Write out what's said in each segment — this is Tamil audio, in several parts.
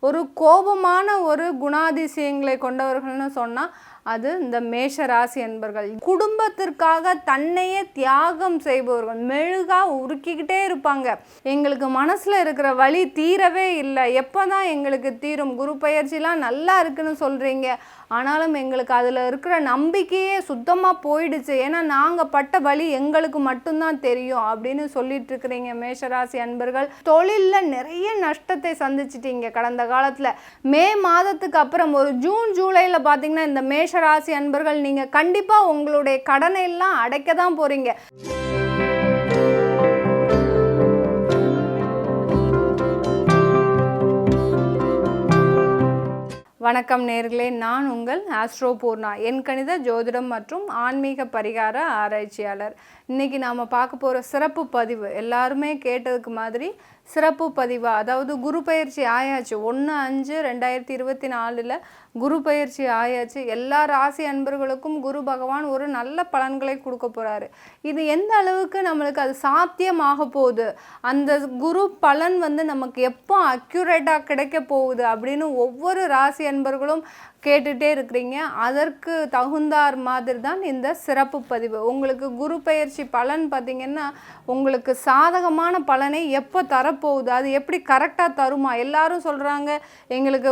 ஒரு கோபமான ஒரு குணாதிசயங்களை கொண்டவர்கள்னு சொன்னால் அது இந்த மேஷ ராசி அன்பர்கள். குடும்பத்திற்காக தன்னையே தியாகம் செய்பவர்கள், மெழுகா உருக்கிக்கிட்டே இருப்பாங்க. எங்களுக்கு மனசில் இருக்கிற வலி தீரவே இல்லை, எப்போ தான் எங்களுக்கு தீரும், குரு பயிற்சிலாம் நல்லா இருக்குன்னு சொல்கிறீங்க, ஆனாலும் எங்களுக்கு அதில் இருக்கிற நம்பிக்கையே சுத்தமாக போயிடுச்சு, ஏன்னா நாங்கள் பட்ட வலி எங்களுக்கு மட்டும்தான் தெரியும் அப்படின்னு சொல்லிட்டு இருக்கிறீங்க மேஷராசி அன்பர்கள். தொழிலில் நிறைய நஷ்டத்தை சந்திச்சிட்டீங்க கடந்த காலத்தில். மே மாதத்துக்கு அப்புறம் ஒரு ஜூன் ஜூலையில் பார்த்தீங்கன்னா இந்த மேஷராசி அன்பர்கள் நீங்கள் கண்டிப்பாக உங்களுடைய கடனை எல்லாம் அடைக்க தான் போகிறீங்க. வணக்கம் நேர்களே, நான் உங்கள் ஆஸ்ட்ரோ பூர்ணா, என் கணித ஜோதிடம் மற்றும் ஆன்மீக பரிகார ஆராய்ச்சியாளர். இன்றைக்கி நாம் பார்க்க போகிற சிறப்பு பதிவு எல்லாருமே கேட்டதுக்கு மாதிரி சிறப்பு பதிவு. அதாவது குரு பயிற்சி ஆயாச்சு, 1/5/2024 குரு பயிற்சி ஆயாச்சு. எல்லா ராசி அன்பர்களுக்கும் குரு பகவான் ஒரு நல்ல பலன்களை கொடுக்க போகிறாரு. இது எந்த அளவுக்கு நம்மளுக்கு அது சாத்தியமாக போகுது, அந்த குரு பலன் நமக்கு எப்போ அக்யூரேட்டாக கிடைக்க போகுது அப்படின்னு ஒவ்வொரு ராசி அன்பர்களும் கேட்டுகிட்டே இருக்கிறீங்க. அதற்கு தகுந்தார் மாதிரி தான் இந்த சிறப்பு பதிவு. உங்களுக்கு குரு பயிற்சி பலன் பார்த்திங்கன்னா உங்களுக்கு சாதகமான பலனை எப்போ தரப்போகுது, அது எப்படி கரெக்டாக தருமா, எல்லாரும் சொல்கிறாங்க எங்களுக்கு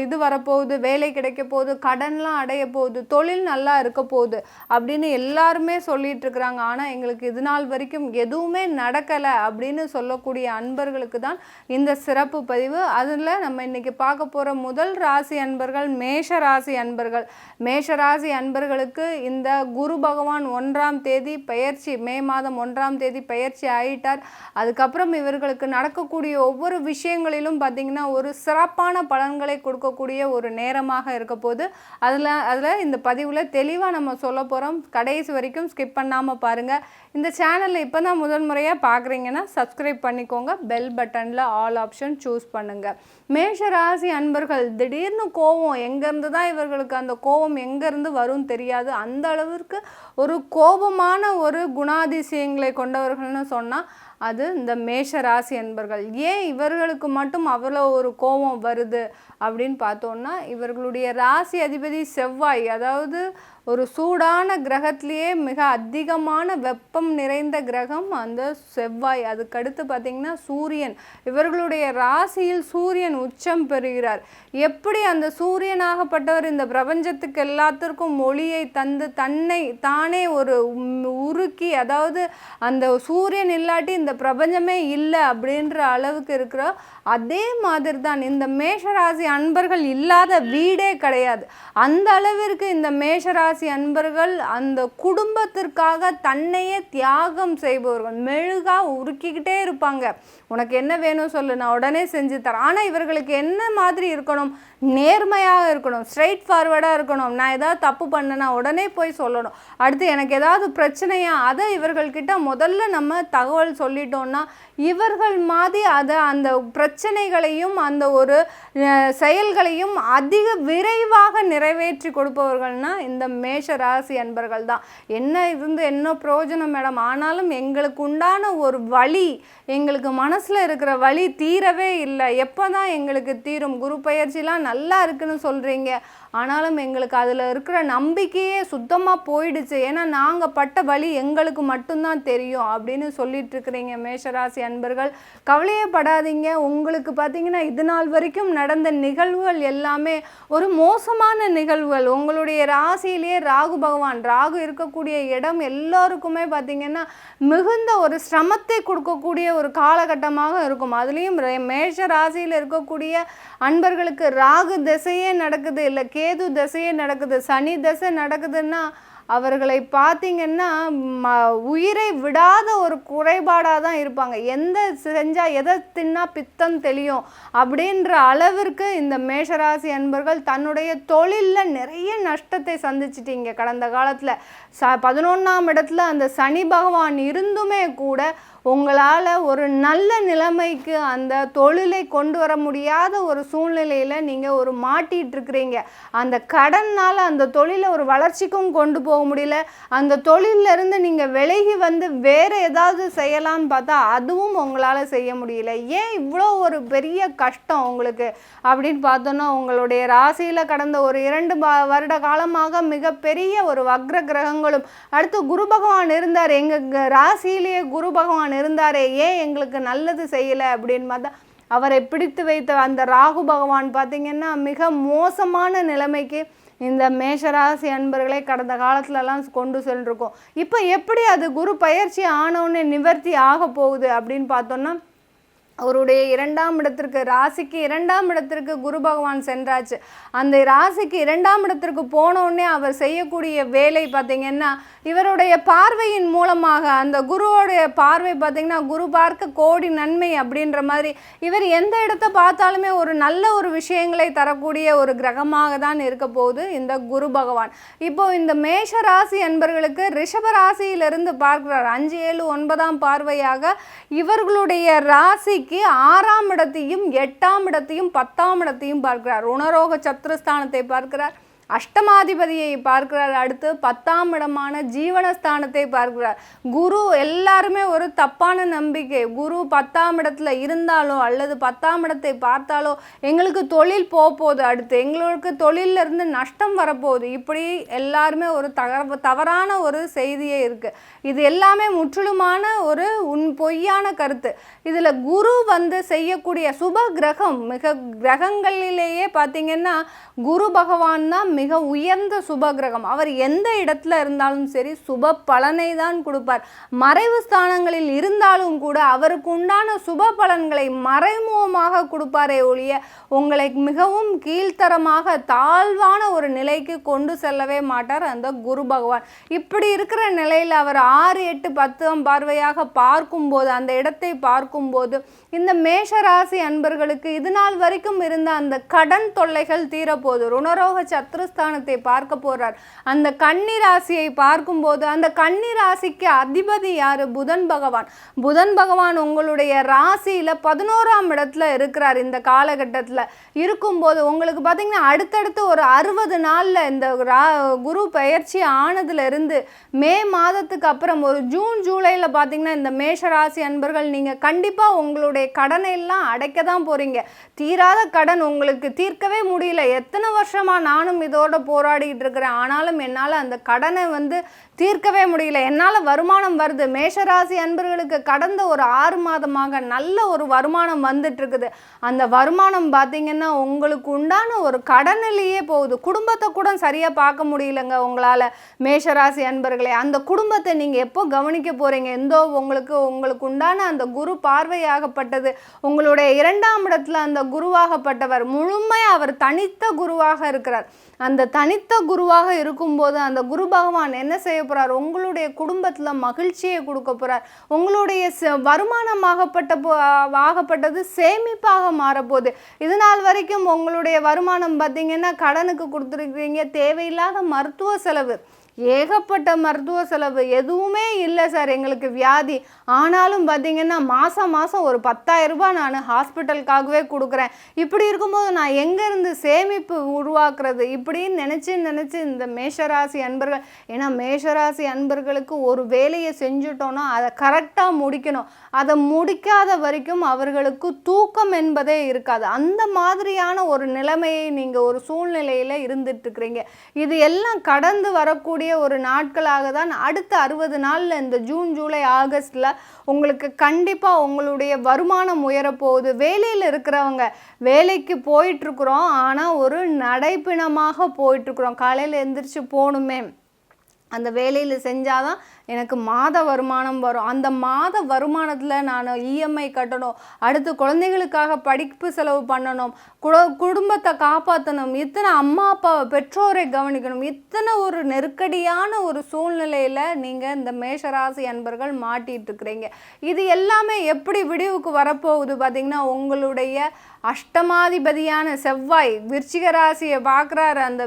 இது வரப்போகுது, வேலை கிடைக்க போகுது, கடன்லாம் அடைய போகுது, தொழில் நல்லா இருக்க போகுது அப்படின்னு எல்லாருமே சொல்லிட்டு இருக்கிறாங்க. ஆனால் எங்களுக்கு இது நாள் வரைக்கும் எதுவுமே நடக்கலை அப்படின்னு சொல்லக்கூடிய அன்பர்களுக்கு தான் இந்த சிறப்பு பதிவு. அதில் நம்ம இன்றைக்கி பார்க்க போகிற முதல் ராசி அன்பர்கள் மேஷராசி அன்பர்கள். மேஷராசி அன்பர்களுக்கு இந்த குரு பகவான் 1ஆம் தேதி பயிற்சி, மே மாதம் 1ஆம் தேதி பயிற்சி ஆயிட்டார். அதுக்கப்புறம் இவர்களுக்கு நடக்கக்கூடிய ஒவ்வொரு விஷயங்களிலும் பார்த்திங்கன்னா ஒரு சிறப்பான பலன்களை கொடுக்கக்கூடிய ஒரு நேரமாக இருக்க போது. அதில் இந்த பதிவில் தெளிவாக நம்ம சொல்ல போகிறோம். கடைசி வரைக்கும் ஸ்கிப் பண்ணாமல் பாருங்கள். இந்த சேனலில் இப்போ தான் முதல் முறையாக பார்க்குறீங்கன்னா சப்ஸ்கிரைப் பண்ணிக்கோங்க, பெல் பட்டனில் ஆல் ஆப்ஷன் சூஸ் பண்ணுங்கள். மேஷராசி அன்பர்கள் திடீர்னு கோபம், எங்கேருந்து தான் இவர்களுக்கு அந்த கோபம் எங்கேருந்து வரும் தெரியாது, அந்த அளவிற்கு ஒரு கோபமான ஒரு குணாதிசயங்களை கொண்டவர்கள்னு சொன்னால் அது இந்த மேஷ ராசி அன்பர்கள். ஏன் இவர்களுக்கு மட்டும் அவ்வளோ ஒரு கோபம் வருது அப்படின்னு பார்த்தோன்னா, இவர்களுடைய ராசி அதிபதி செவ்வாய், அதாவது ஒரு சூடான கிரகத்திலேயே மிக அதிகமான வெப்பம் நிறைந்த கிரகம் அந்த செவ்வாய். அதுக்கடுத்து பார்த்திங்கன்னா சூரியன், இவர்களுடைய ராசியில் சூரியன் உச்சம் பெறுகிறார். எப்படி அந்த சூரியனாகப்பட்டவர் இந்த பிரபஞ்சத்துக்கு எல்லாத்திற்கும் ஒளியை தந்து தன்னை தானே ஒரு உருக்கி, அதாவது அந்த சூரியன் இல்லாட்டி இந்த பிரபஞ்சமே இல்லை அப்படின்ற அளவுக்கு இருக்கிற, அதே மாதிரி தான் இந்த மேஷராசி அன்பர்கள் இல்லாத வீடே கிடையாது. அந்த அளவிற்கு இந்த மேஷராசி அன்பர்கள் அந்த குடும்பத்திற்காக தன்னையே தியாகம் செய்பவர்கள், மெழுகா உருக்கிக்கிட்டே இருப்பாங்க. உனக்கு என்ன வேணும் சொல்லு, நான் உடனே செஞ்சு தரேன். ஆனால் இவர்களுக்கு என்ன மாதிரி இருக்கணும், நேர்மையாக இருக்கணும், ஸ்ட்ரெயிட் ஃபார்வர்டாக இருக்கணும். நான் ஏதாவது தப்பு பண்ணேன்னா உடனே போய் சொல்லணும். அடுத்து எனக்கு ஏதாவது பிரச்சனையா, அதை இவர்கள்கிட்ட முதல்ல நம்ம தகவல் சொல்லிட்டோம்னா இவர்கள் மாதிரி அதை அந்த பிரச்சனைகளையும் அந்த ஒரு செயல்களையும் அதிக விரைவாக நிறைவேற்றி கொடுப்பவர்கள்னா இந்த மேஷ ராசி அன்பர்கள் தான். என்ன இருந்து என்ன பிரயோஜனம் மேடம், ஆனாலும் எங்களுக்கு உண்டான ஒரு வலி, எங்களுக்கு மனசில் இருக்கிற வலி தீரவே இல்லை, எப்போ தான் எங்களுக்கு தீரும், குரு பயிற்சிலாம் நல்லா இருக்குன்னு சொல்கிறீங்க, ஆனாலும் எங்களுக்கு அதில் இருக்கிற நம்பிக்கையே சுத்தமாக போயிடுச்சு, ஏன்னா நாங்கள் பட்ட வலி எங்களுக்கு மட்டும்தான் தெரியும் அப்படின்னு சொல்லிட்டு இருக்கிறீங்க மேஷராசி அன்பர்கள். கவலையே படாதீங்க. உங்களுக்கு பார்த்தீங்கன்னா இது நாள் வரைக்கும் நடந்த நிகழ்வுகள் எல்லாமே ஒரு மோசமான நிகழ்வுகள். உங்களுடைய ராசியிலேயே ராகு பகவான், ராகு இருக்கக்கூடிய இடம் எல்லோருக்குமே பார்த்தீங்கன்னா மிகுந்த ஒரு சிரமத்தை கொடுக்கக்கூடிய ஒரு காலகட்டமாக இருக்கும். அதுலேயும் மேஷ ராசியில் இருக்கக்கூடிய அன்பர்களுக்கு ராகு திசையே நடக்குது, இல்லை கேது திசையே நடக்குது, சனி திசை நடக்குதுன்னா அவர்களை பார்த்திங்கன்னா உயிரை விடாத ஒரு குறைபாடாக தான் இருப்பாங்க. எந்த செஞ்சால் எதை தின்னா பித்தம் தெளியும் அப்படின்ற அளவிற்கு இந்த மேஷராசி அன்பர்கள் தன்னுடைய தொழிலில் நிறைய நஷ்டத்தை சந்திச்சிட்டிங்க கடந்த காலத்தில். 11ஆம் இடத்துல அந்த சனி பகவான் இருந்துமே கூட உங்களால் ஒரு நல்ல நிலைமைக்கு அந்த தொழிலை கொண்டு வர முடியாத ஒரு சூழ்நிலையில் நீங்கள் ஒரு மாட்டிகிட்டு இருக்கிறீங்க. அந்த கடனால் அந்த தொழிலை ஒரு வளர்ச்சிக்கும் கொண்டு போக முடியல. அந்த தொழிலிருந்து நீங்கள் விலகி வந்து வேறு ஏதாவது செய்யலான்னு பார்த்தா அதுவும் உங்களால் செய்ய முடியல. ஏன் இவ்வளோ ஒரு பெரிய கஷ்டம் உங்களுக்கு அப்படின்னு பார்த்தோன்னா, உங்களுடைய ராசியில் கடந்த ஒரு 2 வருட காலமாக மிகப்பெரிய ஒரு வக்ர கிரகங்களும், அடுத்து குரு பகவான் இருந்தார், எங்கள் ராசியிலேயே குரு பகவான் இருந்தாரே, ஏன் எங்களுக்கு நல்லது செய்யலை அப்படின்னு பார்த்தா, அவரை பிடித்து வைத்த அந்த ராகு பகவான் பார்த்திங்கன்னா மிக மோசமான நிலைமைக்கு இந்த மேஷராசி அன்பர்களை கடந்த காலத்துலலாம் கொண்டு சென்றிருக்கோம். இப்போ எப்படி அது குரு பயிற்சி ஆனவுடனே நிவர்த்தி ஆக போகுது அப்படின்னு பார்த்தோன்னா, அவருடைய 2ஆம் இடத்திற்கு, ராசிக்கு 2ஆம் இடத்திற்கு குரு பகவான் சென்றாச்சு. அந்த ராசிக்கு 2ஆம் இடத்திற்கு போனோடனே அவர் செய்யக்கூடிய வேலை பார்த்திங்கன்னா, இவருடைய பார்வையின் மூலமாக, அந்த குருவோடைய பார்வை பார்த்திங்கன்னா, குரு பார்க்க கோடி நன்மை அப்படின்ற மாதிரி இவர் எந்த இடத்த பார்த்தாலுமே ஒரு நல்ல ஒரு விஷயங்களை தரக்கூடிய ஒரு கிரகமாக தான் இருக்க போகுது இந்த குரு பகவான். இப்போ இந்த மேஷ ராசி என்பவர்களுக்கு ரிஷப ராசியிலிருந்து பார்க்கிறார். 5, 7, 9ஆம் பார்வையாக இவர்களுடைய ராசி 6ஆம் இடத்தையும் 8ஆம் இடத்தையும் 10ஆம் இடத்தையும் பார்க்கிறார். ருணரோக சத்ருஸ்தானத்தை பார்க்கிறார், அஷ்டமாதிபதியை பார்க்கிறார், அடுத்து 10ஆம் இடமான ஜீவனஸ்தானத்தை பார்க்கிறார். குரு எல்லாருமே ஒரு தப்பான நம்பிக்கை, குரு 10ஆம் இடத்துல இருந்தாலோ அல்லது 10ஆம் இடத்தை பார்த்தாலோ எங்களுக்கு தொழில் போகுது, அடுத்து எங்களுக்கு தொழிலிருந்து நஷ்டம் வரப்போகுது, இப்படி எல்லாருமே ஒரு தவறான ஒரு செய்தியே இருக்குது. இது எல்லாமே முற்றிலுமான ஒரு பொய்யான கருத்து. இதில் குரு வந்து செய்யக்கூடிய சுப கிரகம், மிக கிரகங்களிலேயே பார்த்திங்கன்னா குரு பகவான் தான் மிக உயர்ந்த சுப கிரகம். அவர் எந்த இடத்துல இருந்தாலும் சரி சுப பலனை தான் கொடுப்பார். மறைவு ஸ்தானங்களில் இருந்தாலும் கூட அவருக்கு உண்டான சுப பலன்களை மறைமுகமாக கொடுப்பாரே ஒழிய உங்களை மிகவும் கீழ்த்தரமாக தாழ்வான ஒரு நிலைக்கு கொண்டு செல்லவே மாட்டார் அந்த குரு பகவான். இப்படி இருக்கிற நிலையில் அவர் 6, 8, 10ஆம் பார்வையாக பார்க்கும்போது, அந்த இடத்தை பார்க்கும்போது இந்த மேஷராசி அன்பர்களுக்கு இது நாள் வரைக்கும் இருந்த அந்த கடன் தொல்லைகள் தீரப்போகுது. ருணரோக சத்ருஸ்தானத்தை பார்க்க போறார். அந்த கன்னி ராசியை பார்க்கும்போது, அந்த கன்னி ராசிக்கு அதிபதி யாரு? புதன் பகவான். புதன் பகவான் உங்களுடைய ராசியில 11ஆம் இடத்துல இருக்கிறார். இந்த காலகட்டத்தில் இருக்கும்போது உங்களுக்கு பார்த்தீங்கன்னா அடுத்தடுத்து ஒரு 60 நாளில் இந்த குரு பயிற்சி ஆனதுல இருந்து மே மாதத்துக்கு அப்புறம் ஒரு ஜூன், ஜூலையில் பார்த்தீங்கன்னா இந்த மேஷராசி அன்பர்கள் நீங்கள் கண்டிப்பாக உங்களுடைய கடனை எல்லாம் அடைக்க தான் போறீங்க. தீராத கடன் உங்களுக்கு தீர்க்கவே முடியல. எத்தனை வருஷமா நானும் இதோட போராடிட்டு இருக்கிறேன், ஆனாலும் என்னால் அந்த கடனை வந்து தீர்க்கவே முடியல. என்னால் வருமானம் வருது. மேஷராசி அன்பர்களுக்கு கடந்த ஒரு 6 மாதமாக நல்ல ஒரு வருமானம் வந்துட்டு இருக்குது. அந்த வருமானம் பார்த்தீங்கன்னா உங்களுக்கு உண்டான ஒரு கடனிலேயே போகுது. குடும்பத்தை கூட சரியாக பார்க்க முடியலங்க உங்களால். மேஷராசி அன்பர்களே, அந்த குடும்பத்தை நீங்கள் எப்போ கவனிக்க போகிறீங்க? எந்தோ உங்களுக்கு உண்டான அந்த குரு பார்வையாகப்பட்டது உங்களுடைய 2ஆம் இடத்துல அந்த குருவாகப்பட்டவர் முழுமையாக அவர் தனித்த குருவாக இருக்கிறார். அந்த தனித்த குருவாக இருக்கும்போது அந்த குரு பகவான் என்ன செய்ய போகிறார்? உங்களுடைய குடும்பத்தில் மகிழ்ச்சியை கொடுக்க போகிறார். உங்களுடைய வருமானமாகப்பட்டது சேமிப்பாக மாறப்போகுது. இது நாள் வரைக்கும் உங்களுடைய வருமானம் பார்த்தீங்கன்னா கடனுக்கு கொடுத்துருக்கீங்க. தேவையில்லாத மருத்துவ செலவு, ஏகப்பட்ட மருத்துவ செலவு, எதுவுமே இல்லை சார் எங்களுக்கு வியாதி, ஆனாலும் பார்த்தீங்கன்னா மாதம் ஒரு 10,000 ரூபாய் நான் ஹாஸ்பிட்டலுக்காகவே கொடுக்குறேன். இப்படி இருக்கும்போது நான் எங்கேருந்து சேமிப்பு உருவாக்குறது? இப்படின்னு நினச்சி இந்த மேஷராசி அன்பர்கள், ஏன்னா மேஷராசி அன்பர்களுக்கு ஒரு வேலையை செஞ்சுட்டோன்னா அதை கரெக்டாக முடிக்கணும். அதை முடிக்காத வரைக்கும் அவர்களுக்கு தூக்கம் என்பதே இருக்காது. அந்த மாதிரியான ஒரு நிலைமையை நீங்கள் ஒரு சூழ்நிலையில் இருந்துட்டுருக்கிறீங்க. இது எல்லாம் கடந்து வரக்கூடிய ஒரு நாட்களாக தான் அடுத்த 60 நாளில் இந்த ஜூன், ஜூலை, ஆகஸ்டில் உங்களுக்கு கண்டிப்பாக உங்களுடைய வருமானம் உயரப்போகுது. வேலையில் இருக்கிறவங்க வேலைக்கு போயிட்டுருக்குறோம், ஆனால் ஒரு நடைப்பிணமாக போயிட்டுருக்குறோம். காலையில் எழுந்திரிச்சு போகணுமே, அந்த வேலையில் செஞ்சாதான் எனக்கு மாத வருமானம் வரும். அந்த மாத வருமானத்தில் நான் இஎம்ஐ கட்டணும், அடுத்து குழந்தைகளுக்காக படிப்பு செலவு பண்ணணும், குடும்பத்தை காப்பாற்றணும், இத்தனை அம்மா அப்பா பெற்றோரை கவனிக்கணும், இத்தனை ஒரு நெருக்கடியான ஒரு சூழ்நிலையில் நீங்கள் இந்த மேஷராசி அன்பர்கள் மாட்டிகிட்டு இருக்கிறீங்க. இது எல்லாமே எப்படி விடிவுக்கு வரப்போகுது பார்த்தீங்கன்னா, உங்களுடைய அஷ்டமாதிபதியான செவ்வாய் விருச்சிக ராசியை பார்க்குறாரு. அந்த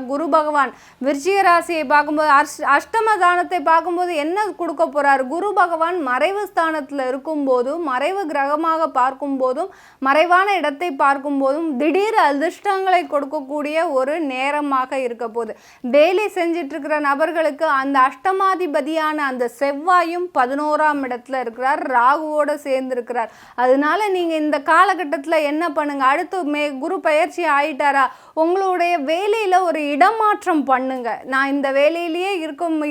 குரு பகவான் விருச்சிக ராசியை பார்க்கும்போது அஷ்டம தானத்தை பார்க்கும்போது என்ன கொடுக்க போகிறார்? குரு பகவான் மறைவு ஸ்தானத்தில் இருக்கும்போதும் மறைவு கிரகமாக பார்க்கும்போதும் மறைவான இடத்தை பார்க்கும்போதும் திடீர் அதிர்ஷ்டங்களை கொடுக்கக்கூடிய ஒரு நேரமாக இருக்க போகுது. வேலை செஞ்சிட்டு இருக்கிற நபர்களுக்கு அந்த அஷ்டமாதிபதியான அந்த செவ்வாயும் 11ஆம் இடத்துல இருக்கிறார், ராகுவோடு சேர்ந்து இருக்கிறார். அதனால நீங்கள் இந்த காலகட்டத்தில் என்ன பண்ணுங்க, அடுத்து குரு பயிற்சி ஆயிட்டாரா, உங்களுடைய வேலையில் ஒரு இடமாற்றம் பண்ணுங்க. நான் இந்த வேலையிலேயே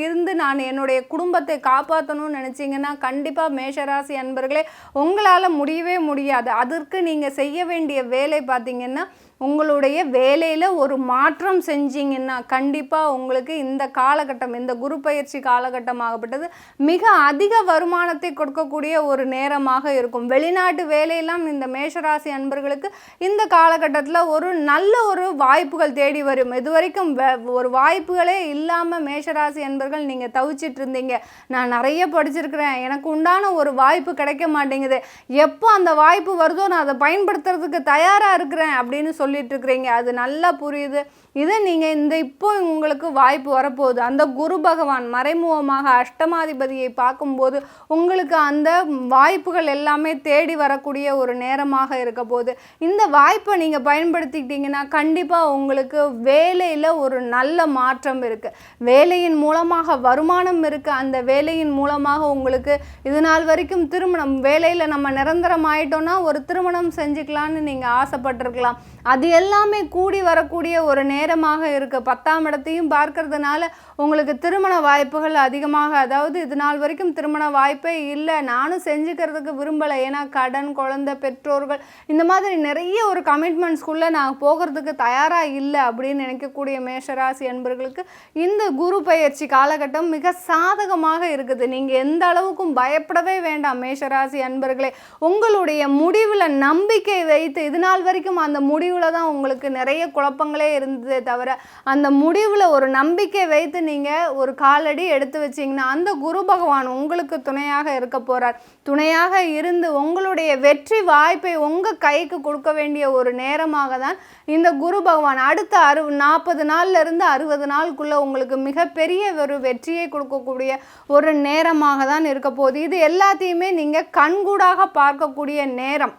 இருந்து நான் என்னுடைய குடும்பத்தை காப்பாற்றணும்னு நினச்சிங்கன்னா கண்டிப்பாக மேஷராசி அன்பர்களே உங்களால் முடியவே முடியாது. அதற்கு நீங்கள் செய்ய வேண்டிய வேலை பார்த்தீங்கன்னா உங்களுடைய வேலையில் ஒரு மாற்றம் செஞ்சீங்கன்னா கண்டிப்பாக உங்களுக்கு இந்த காலகட்டம், இந்த குரு பயிற்சி காலகட்டமாகப்பட்டது மிக அதிக வருமானத்தை கொடுக்கக்கூடிய ஒரு நேரமாக இருக்கும். வெளிநாட்டு வேலையெல்லாம் இந்த மேஷராசி அன்பர்களுக்கு இந்த காலகட்டத்தில் ஒரு நல்ல ஒரு வாய்ப்புகள் தேடி வரும். இதுவரைக்கும் ஒரு வாய்ப்புகளே இல்லாமல் மேஷராசி அன்பர்கள் நீங்கள் தவிச்சிட்டு இருந்தீங்க. நான் நிறைய படிச்சிருக்கிறேன், எனக்கு உண்டான ஒரு வாய்ப்பு கிடைக்க மாட்டேங்குது, எப்போ அந்த வாய்ப்பு வருதோ நான் அதை பயன்படுத்துறதுக்கு தயாராக இருக்கிறேன் அப்படின்னு சொல்லிட்டு இருக்கிறீங்க. அது நல்லா புரியுது. இதை நீங்கள் இப்போ உங்களுக்கு வாய்ப்பு வரப்போகுது. அந்த குரு பகவான் மறைமுகமாக அஷ்டமாதிபதியை பார்க்கும்போது உங்களுக்கு அந்த வாய்ப்புகள் எல்லாமே தேடி வரக்கூடிய ஒரு நேரமாக இருக்க போகுது. இந்த வாய்ப்பை நீங்கள் பயன்படுத்திக்கிட்டீங்கன்னா கண்டிப்பாக உங்களுக்கு வேலையில் ஒரு நல்ல மாற்றம் இருக்குது. வேலையின் மூலமாக வருமானம் இருக்குது. அந்த வேலையின் மூலமாக உங்களுக்கு இது நாள் வரைக்கும் திருமணம், வேலையில் நம்ம நிரந்தரம் ஆயிட்டோம்னா ஒரு திருமணம் செஞ்சுக்கலான்னு நீங்கள் ஆசைப்பட்டிருக்கலாம். அது எல்லாமே கூடி வரக்கூடிய ஒரு நேரமாக இருக்கு. 10ஆம் இடத்தையும் பார்க்கறதுனால உங்களுக்கு திருமண வாய்ப்புகள் அதிகமாக, அதாவது இது நாள் வரைக்கும் திருமண வாய்ப்பே இல்லை, நானும் செஞ்சுக்கிறதுக்கு விரும்பலை, ஏன்னா கடன், குழந்தை, பெற்றோர்கள், இந்த மாதிரி நிறைய ஒரு கமிட்மெண்ட்ஸ்குள்ளே நான் போகிறதுக்கு தயாராக இல்லை அப்படின்னு நினைக்கக்கூடிய மேஷராசி அன்பர்களுக்கு இந்த குரு பயிற்சி காலகட்டம் மிக சாதகமாக இருக்குது. நீங்கள் எந்த அளவுக்கும் பயப்படவே வேண்டாம் மேஷராசி அன்பர்களே. உங்களுடைய முடிவில் நம்பிக்கை வைத்து, இது நாள் வரைக்கும் அந்த முடிவில் தான் உங்களுக்கு நிறைய குழப்பங்களே இருந்ததே தவிர அந்த முடிவில் ஒரு நம்பிக்கை வைத்து நீங்கள் ஒரு காலடி எடுத்து வச்சிங்கன்னா அந்த குரு பகவான் உங்களுக்கு துணையாக இருக்க போகிறார். துணையாக இருந்து உங்களுடைய வெற்றி வாய்ப்பை உங்கள் கைக்கு கொடுக்க வேண்டிய ஒரு நேரமாக தான் இந்த குரு பகவான் அடுத்த 40 நாள்லேருந்து 60 நாளுக்குள்ளே உங்களுக்கு மிகப்பெரிய ஒரு வெற்றியை கொடுக்கக்கூடிய ஒரு நேரமாக தான் இருக்க போகுது. இது எல்லாத்தையுமே நீங்கள் கண்கூடாக பார்க்கக்கூடிய நேரம்.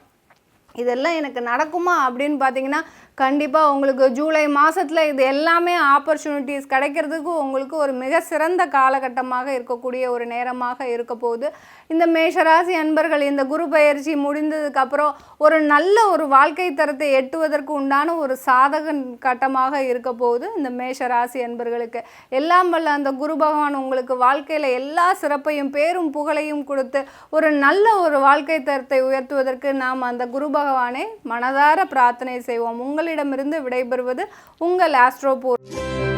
இதெல்லாம் எனக்கு நடக்குமா அப்படின்னு பார்த்தீங்கன்னா கண்டிப்பாக உங்களுக்கு ஜூலை மாதத்தில் இது எல்லாமே ஆப்பர்ச்சுனிட்டிஸ் கிடைக்கிறதுக்கு உங்களுக்கு ஒரு மிக சிறந்த காலகட்டமாக இருக்கக்கூடிய ஒரு நேரமாக இருக்க போகுது. இந்த மேஷராசி அன்பர்கள் இந்த குரு பயிற்சி முடிந்ததுக்கப்புறம் ஒரு நல்ல ஒரு வாழ்க்கை தரத்தை எட்டுவதற்கு உண்டான ஒரு சாதக கட்டமாக இருக்க போகுது இந்த மேஷராசி அன்பர்களுக்கு. எல்லாம் வல்ல அந்த குரு பகவான் உங்களுக்கு வாழ்க்கையில் எல்லா சிறப்பையும் பேரும் புகழையும் கொடுத்து ஒரு நல்ல ஒரு வாழ்க்கை தரத்தை உயர்த்துவதற்கு நாம் அந்த குரு பகவானை மனதார பிரார்த்தனை செய்வோம். உங்களிடமிருந்து விடைபெறுவது உங்கள் ஆஸ்ட்ரோபோர்.